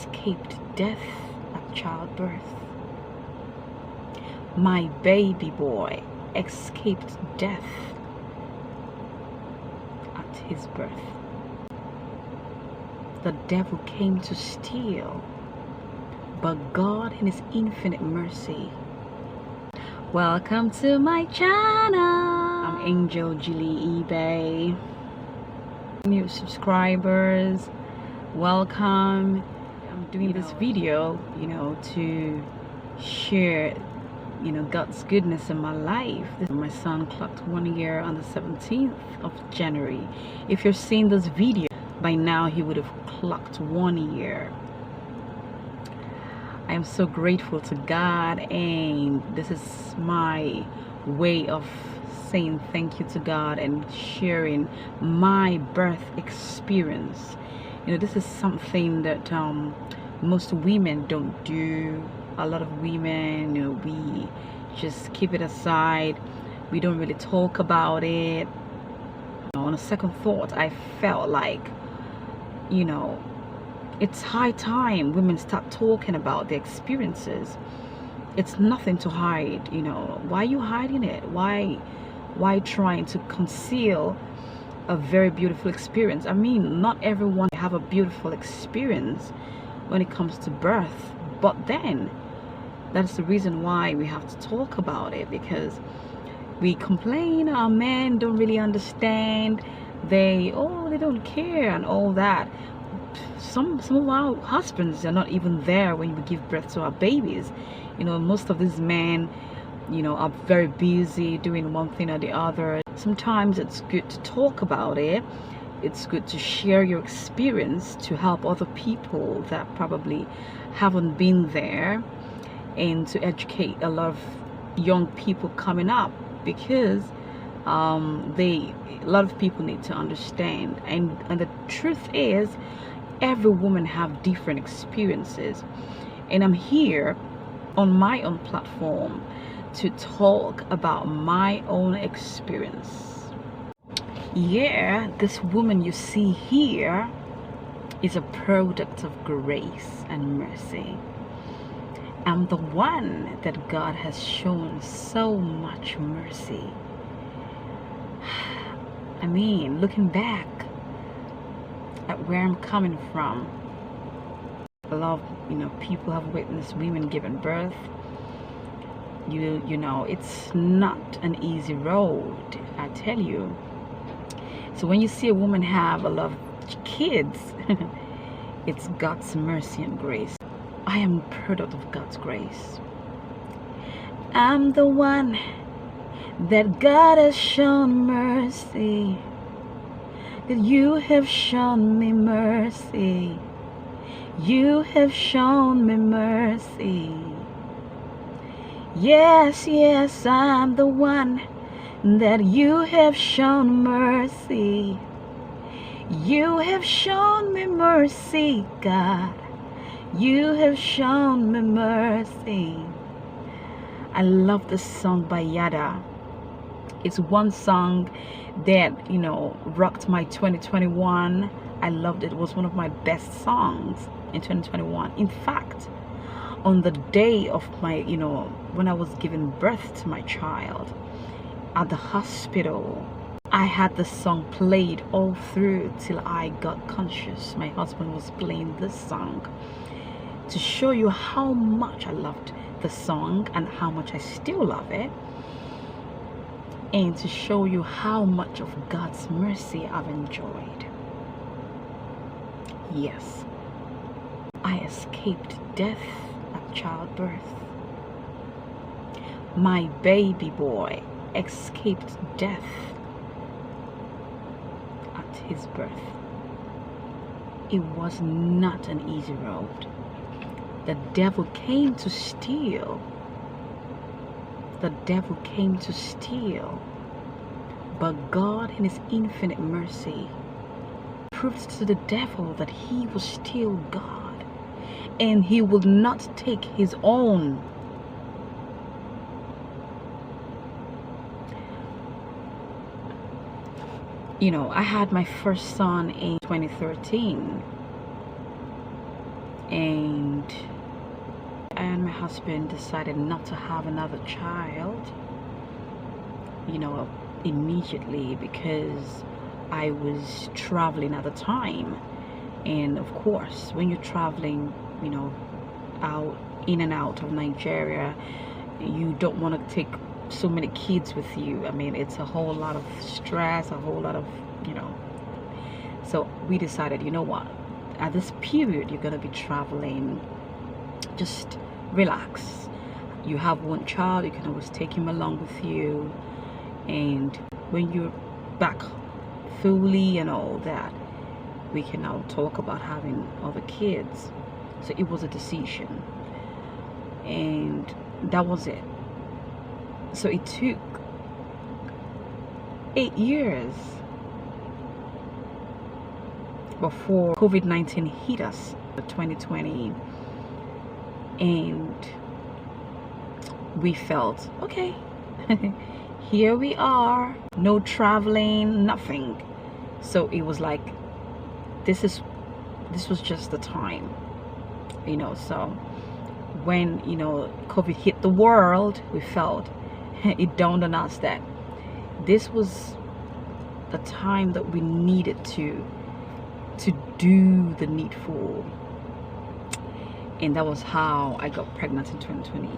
escaped death at childbirth. My baby boy escaped death at his birth. The devil came to steal, but God in his infinite mercy. Welcome to my channel. I'm Angel Julie eBay. New subscribers, welcome. I'm doing this video, to share, God's goodness in my life. My son clocked 1 year on the 17th of January. If you're seeing this video, by now he would have clocked 1 year. I am so grateful to God, and this is my way of saying thank you to God and sharing my birth experience. This is something that most women don't do. A lot of women, we just keep it aside. We don't really talk about it. On a second thought, I felt like, it's high time women start talking about their experiences. It's nothing to hide. Why are you hiding it? Why trying to conceal a very beautiful experience? I mean, not everyone have a beautiful experience when it comes to birth, but then that's the reason why we have to talk about it, because we complain our men don't really understand, they don't care and all that. Some of our husbands are not even there when we give birth to our babies. Most of these men are very busy doing one thing or the other. Sometimes it's good to talk about it. It's good to share your experience to help other people that probably haven't been there, and to educate a lot of young people coming up, because a lot of people need to understand. And the truth is, every woman have different experiences, and I'm here on my own platform to talk about my own experience. Yeah, this woman you see here is a product of grace and mercy. I'm the one that God has shown so much mercy. I mean, looking back at where I'm coming from, a lot of people have witnessed women giving birth. It's not an easy road, I tell you. So when you see a woman have a lot of kids, it's God's mercy and grace. I am a product of God's grace. I'm the one that God has shown mercy, that you have shown me mercy. You have shown me mercy. Yes, yes, I'm the one that you have shown mercy. You have shown me mercy, God. You have shown me mercy. I love this song by Yadah. It's one song that rocked my 2021. I loved it. It was one of my best songs in 2021. In fact, on the day of my when I was giving birth to my child at the hospital, I had the song played all through till I got conscious. My husband was playing this song to show you how much I loved the song and how much I still love it, and to show you how much of God's mercy I've enjoyed. Yes, I escaped death at childbirth. My baby boy escaped death at his birth. It was not an easy road. The devil came to steal. The devil came to steal. But God in his infinite mercy proved to the devil that he was still God, and he would not take his own. I had my first son in 2013. and my husband decided not to have another child, you know, immediately, because I was traveling at the time. And of course, when you're traveling, you know, out in and out of Nigeria, you don't want to take so many kids with you. I mean, it's a whole lot of stress, a whole lot of, you know. So we decided, you know what, at this period you're going to be traveling, just relax. You have one child, you can always take him along with you, and when you're back fully and all that, we can now talk about having other kids. So it was a decision, and that was it. So it took 8 years before COVID-19 hit us, 2020, and we felt, okay, here we are, no traveling, nothing. So it was like, this was just the time, you know. So when, you know, COVID hit the world, we felt, it dawned on us that this was the time that we needed to do the needful. And that was how I got pregnant in 2020.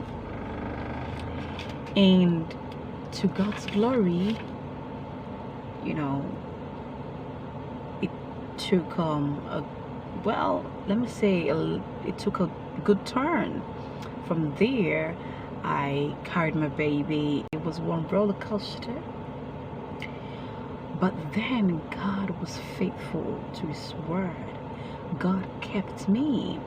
And to God's glory, you know, it took it took a good turn. From there, I carried my baby. It was one roller coaster, but then God was faithful to his word. God kept me.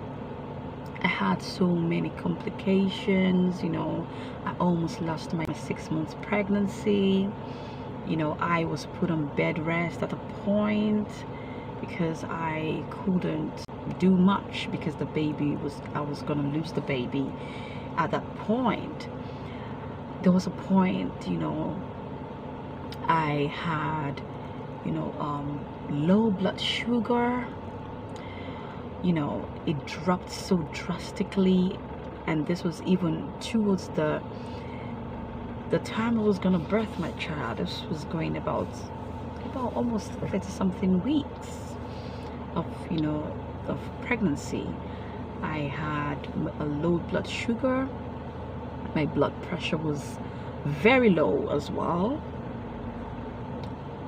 I had so many complications, you know. I almost lost my 6 months pregnancy. You know, I was put on bed rest at a point because I couldn't do much, because the baby I was gonna lose the baby. At that point, there was a point, you know, I had, you know, low blood sugar. You know, it dropped so drastically, and this was even towards the time I was gonna birth my child. This was going about almost 30 something weeks of, you know, of pregnancy. I had a low blood sugar. My blood pressure was very low as well.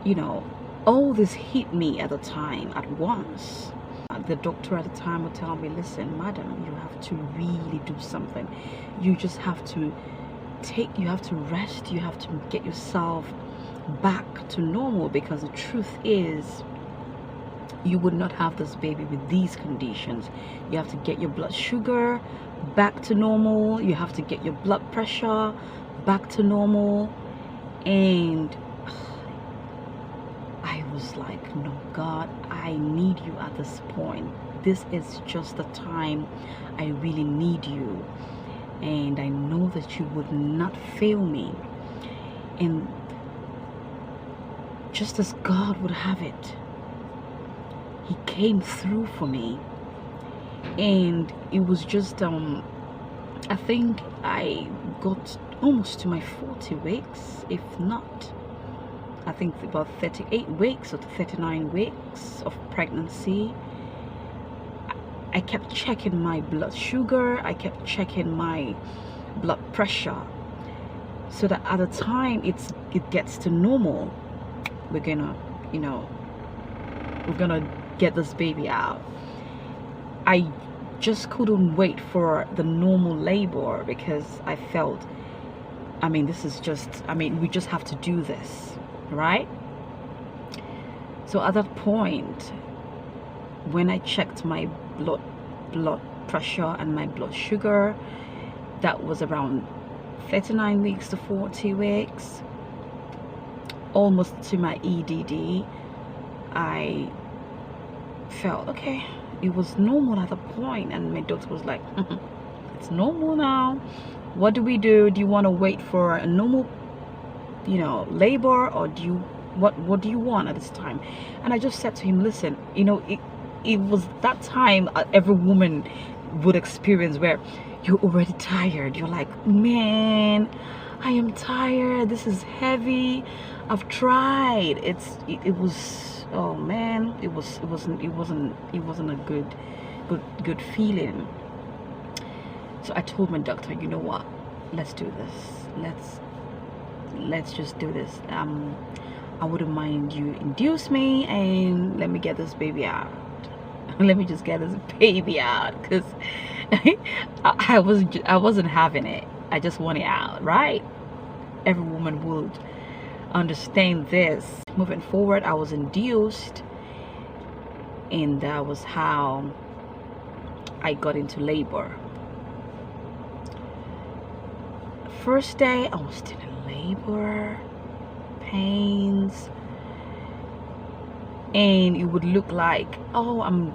You know, all this hit me at the time at once. The doctor at the time would tell me, listen, madam, you have to really do something. You just have to rest. You have to get yourself back to normal, because the truth is, you would not have this baby with these conditions. You have to get your blood sugar back to normal. You have to get your blood pressure back to normal. And I was like, no, God, I need you at this point. This is just the time I really need you. And I know that you would not fail me. And just as God would have it, he came through for me. And it was just I think I got almost to my 40 weeks, if not, I think about 38 weeks or 39 weeks of pregnancy. I kept checking my blood sugar, I kept checking my blood pressure, so that at the time it gets to normal, we're gonna, you know, we're gonna get this baby out. I just couldn't wait for the normal labor, because I felt, I mean, this is just, I mean, we just have to do this, right? So at that point, when I checked my blood pressure and my blood sugar, that was around 39 weeks to 40 weeks, almost to my EDD. I felt okay, it was normal at the point, and my doctor was like, it's normal now. What do we do? Do you want to wait for a normal, you know, labor, or do you what do you want at this time? And I just said to him, listen, you know, it was that time every woman would experience, where you're already tired. You're like, man, I am tired, this is heavy, I've tried. It was, oh man, it wasn't a good feeling. So I told my doctor, you know what, let's do this, let's just do this. I wouldn't mind you induce me and let me get this baby out. Let me just get this baby out, because I wasn't having it. I just want it out, right? Every woman would understand this. Moving forward, I was induced, and that was how I got into labor. First day, I was still in labor, pains, and it would look like, oh, I'm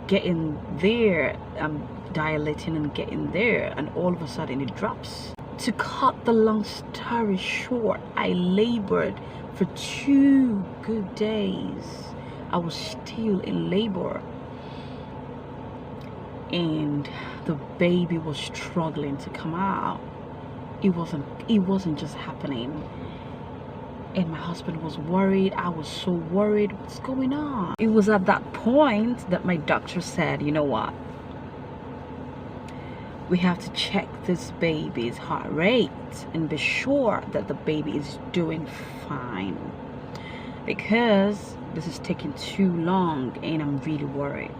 getting there, I'm dilating and getting there, and all of a sudden it drops. To cut the long story short, I labored for 2 good days. I was still in labor, and the baby was struggling to come out. It wasn't just happening, and my husband was worried. I was so worried. What's going on? It was at that point that my doctor said, you know what, we have to check this baby's heart rate and be sure that the baby is doing fine, because this is taking too long and I'm really worried.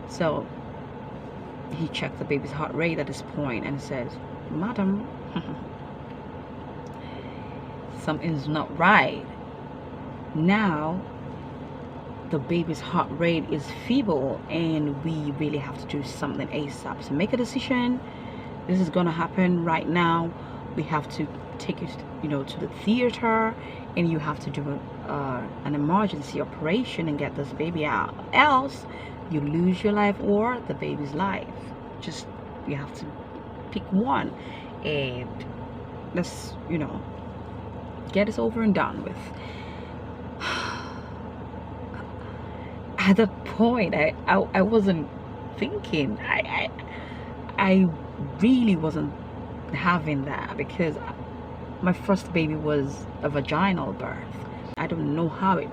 So he checked the baby's heart rate at this point and says, madam, something's not right. Now the baby's heart rate is feeble and we really have to do something ASAP. So make a decision. This is gonna happen right now. We have to take it, to the theater, and you have to do an emergency operation and get this baby out. Else you lose your life or the baby's life. Just, you have to pick one, and let's get this over and done with. At that point, I wasn't thinking. I really wasn't having that, because my first baby was a vaginal birth. I don't know how the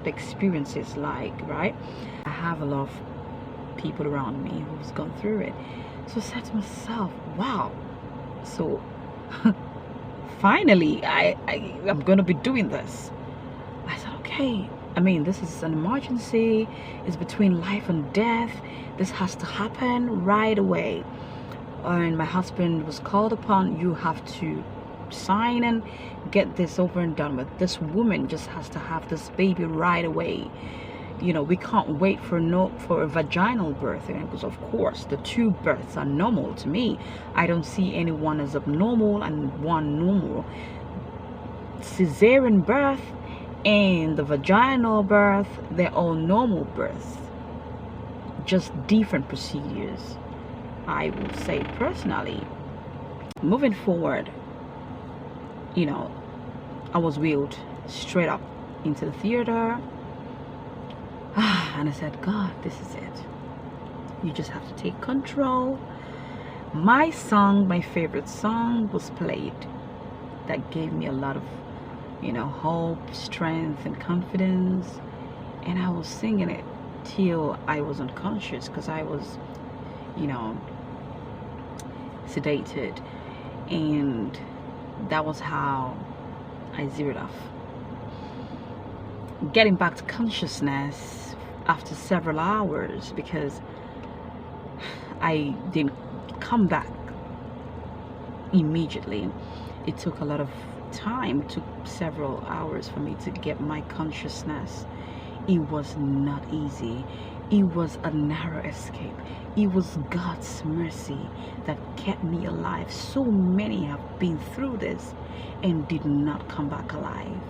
experience is like, right? I have a lot of people around me who's gone through it. So I said to myself, wow, so finally I'm gonna be doing this. I said, okay, I mean, this is an emergency. It's between life and death. This has to happen right away. And my husband was called upon. You have to sign and get this over and done with. This woman just has to have this baby right away. We can't wait for a vaginal birth, because of course the 2 births are normal to me. I don't see anyone as abnormal and one normal. Cesarean birth and the vaginal birth, they're all normal births, just different procedures, I would say personally. Moving forward, I was wheeled straight up into the theater. And I said, God, this is it. You just have to take control. My song, my favorite song, was played. That gave me a lot of, hope, strength, and confidence. And I was singing it till I was unconscious, because I was, sedated. And that was how I zeroed off. Getting back to consciousness after several hours, because I didn't come back immediately. It took a lot of time. It took several hours for me to get my consciousness. It was not easy. It was a narrow escape. It was God's mercy that kept me alive. So many have been through this and did not come back alive.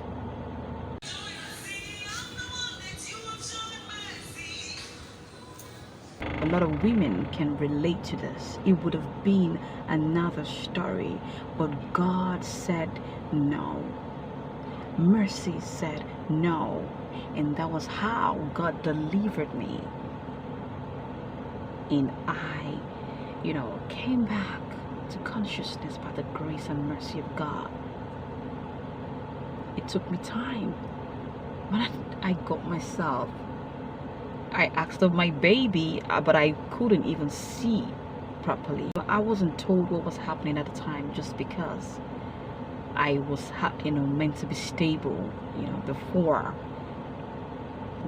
A lot of women can relate to this. It would have been another story, but God said no. Mercy said know. And that was how God delivered me. And I, came back to consciousness by the grace and mercy of God. It took me time. When I got myself, I asked of my baby, but I couldn't even see properly. I wasn't told what was happening at the time, just because I was meant to be stable, before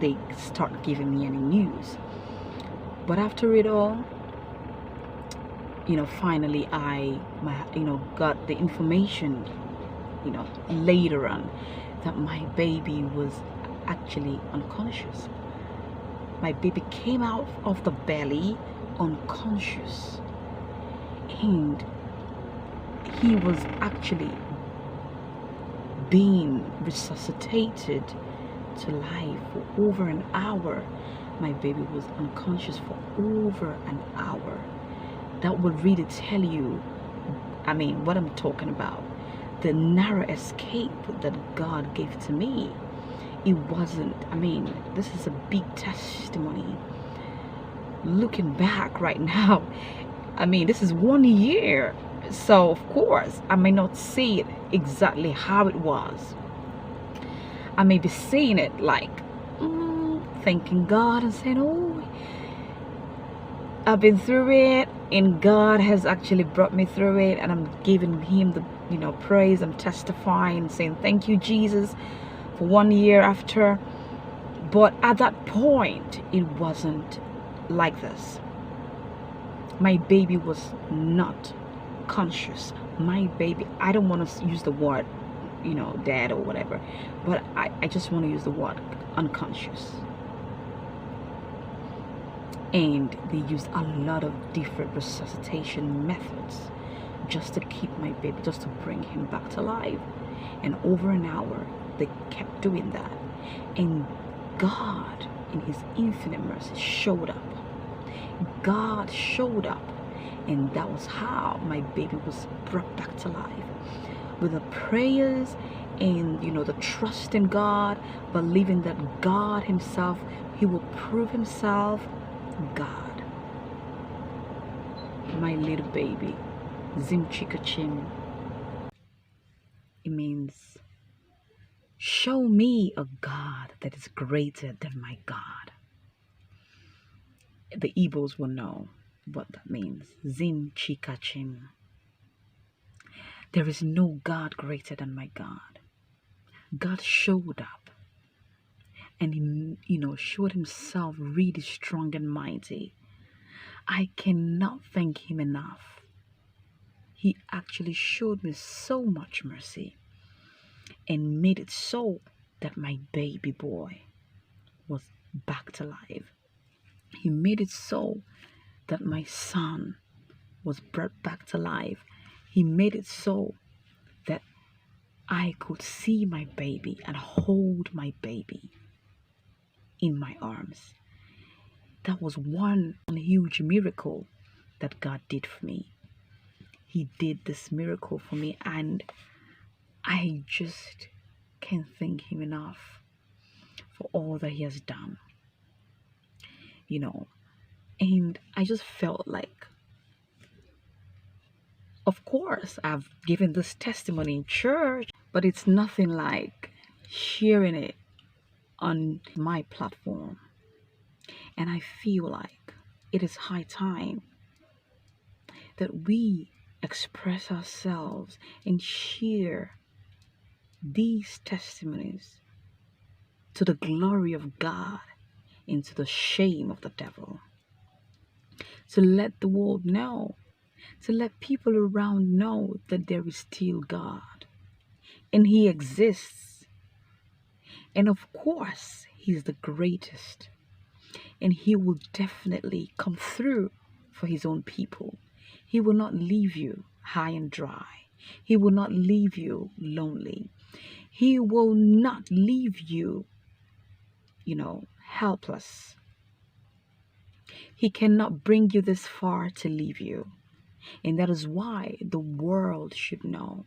they start giving me any news. But after it all, finally I got the information, later on, that my baby was actually unconscious. My baby came out of the belly unconscious, and he was actually being resuscitated to life for over an hour. My baby was unconscious for over an hour. That would really tell you, what I'm talking about. The narrow escape that God gave to me. It wasn't, this is a big testimony. Looking back right now, this is 1 year. So, of course, I may not see it exactly how it was. I may be seeing it like, thanking God and saying, oh, I've been through it, and God has actually brought me through it, and I'm giving him the praise. I'm testifying, saying thank you, Jesus, for 1 year after. But at that point, it wasn't like this. My baby was not conscious. My baby, I don't want to use the word dead or whatever, but I just want to use the word unconscious. And they used a lot of different resuscitation methods just to keep my baby, just to bring him back to life. And over an hour, they kept doing that. And God, in his infinite mercy, showed up. God showed up. And that was how my baby was brought back to life. With the prayers and, the trust in God, believing that God himself, he will prove himself God. My little baby, Zim Chikachim. It means, show me a God that is greater than my God. The Igbos will know what that means. Zim Chikachim. There is no God greater than my God. God showed up, and he, showed himself really strong and mighty. I cannot thank him enough. He actually showed me so much mercy and made it so that my baby boy was back to life. He made it so that my son was brought back to life. He made it so that I could see my baby and hold my baby in my arms. That was one huge miracle that God did for me. He did this miracle for me, and I just can't thank him enough for all that he has done. And I just felt like, of course, I've given this testimony in church, but it's nothing like sharing it on my platform. And I feel like it is high time that we express ourselves and share these testimonies to the glory of God and to the shame of the devil. To let the world know, to let people around know that there is still God and he exists. And of course, he's the greatest, and he will definitely come through for his own people. He will not leave you high and dry. He will not leave you lonely. He will not leave you, helpless. He cannot bring you this far to leave you. And that is why the world should know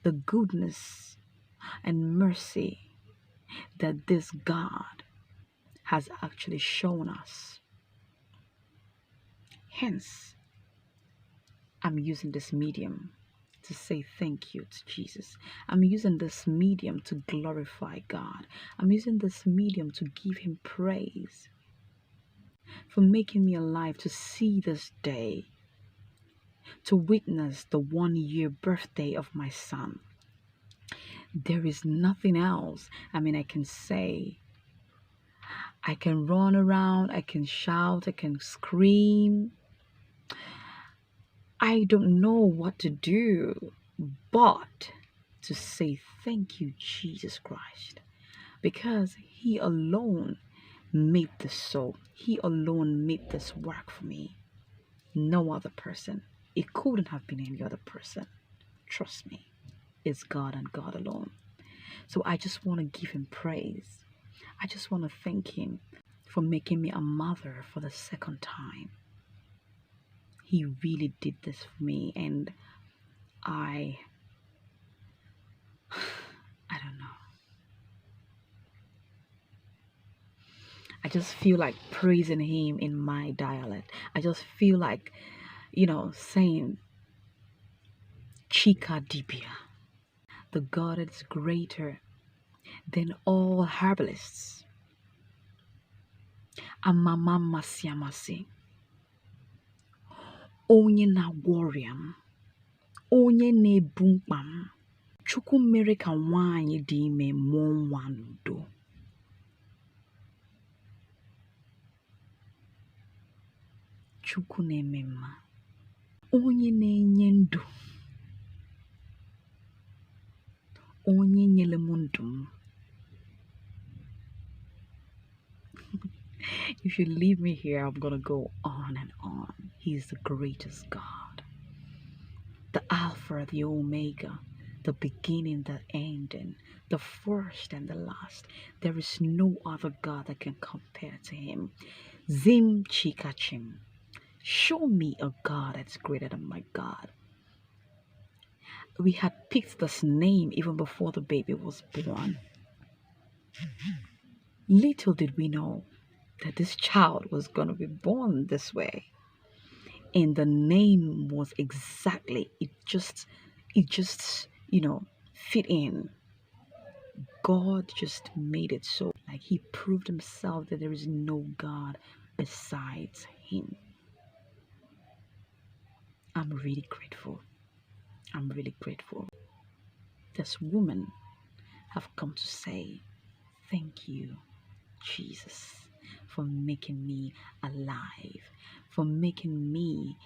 the goodness and mercy that this God has actually shown us. Hence, I'm using this medium to say thank you to Jesus. I'm using this medium to glorify God. I'm using this medium to give him praise for making me alive to see this day, to witness the 1 year birthday of my son. There is nothing else. I can say, I can run around, I can shout, I can scream. I don't know what to do but to say thank you, Jesus Christ, because he alone made this so. He alone made this work for me. No other person. It couldn't have been any other person. Trust me. It's God and God alone. So I just want to give him praise. I just want to thank him for making me a mother for the second time. He really did this for me, and I don't know. I just feel like praising him in my dialect. I just feel like, saying Chika Dibia, the God is greater than all herbalists. Amama Masiamasi. Onye na gworiam. Onye na-ebu mkpa m. Chukwu mere ka nwaanyị dị ime mụọ nwa n'udo. Chukwu na-eme mma. Onye na-enye ndụ. Onye nyere m ndụ m. If you leave me here, I'm gonna go on and on. He's the greatest God. The Alpha, the Omega, the beginning, the ending, the first and the last. There is no other God that can compare to him. Zim Chikachim. Show me a God that's greater than my God. We had picked this name even before the baby was born. Little did we know that this child was going to be born this way. And the name was exactly, it just, fit in. God just made it so. Like he proved himself that there is no God besides him. I'm really grateful. I'm really grateful. This woman have come to say, thank you, Jesus, for making me alive, for making me,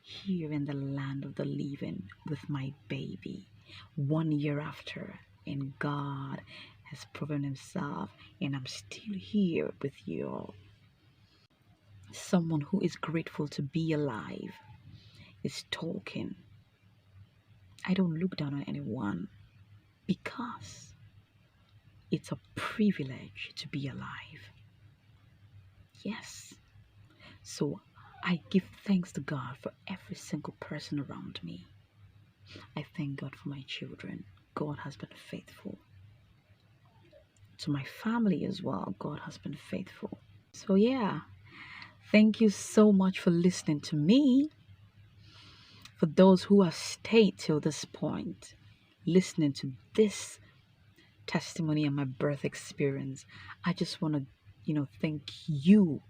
here in the land of the living with my baby 1 year after. And God has proven himself, and I'm still here with you all. Someone who is grateful to be alive is talking. I don't look down on anyone because it's a privilege to be alive. Yes. So I give thanks to God for every single person around me. I thank God for my children. God has been faithful. To my family as well, God has been faithful. So yeah, thank you so much for listening to me. For those who have stayed till this point, listening to this testimony and my birth experience, I just want to, thank you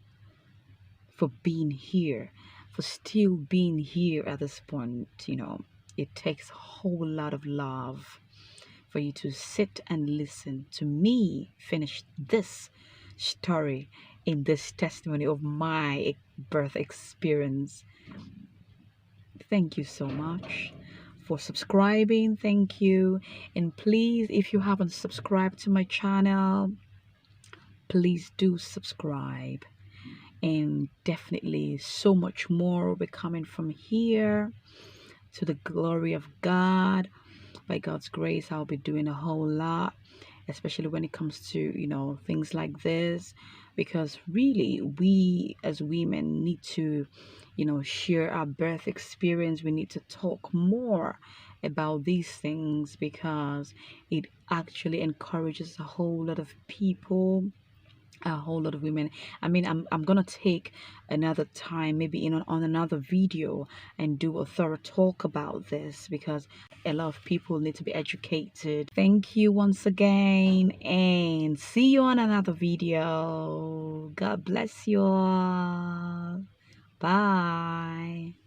for being here, for still being here at this point. It takes a whole lot of love for you to sit and listen to me finish this story in this testimony of my birth experience. Thank you so much for subscribing. Thank you. And please, if you haven't subscribed to my channel, please do subscribe. And definitely so much more will be coming from here to the glory of God. By God's grace, I'll be doing a whole lot, especially when it comes to, things like this, because really we as women need to, share our birth experience. We need to talk more about these things because it actually encourages a whole lot of people, a whole lot of women. I mean, I'm gonna take another time, maybe on another video, and do a thorough talk about this because a lot of people need to be educated. Thank you once again, and see you on another video. God bless you all. Bye.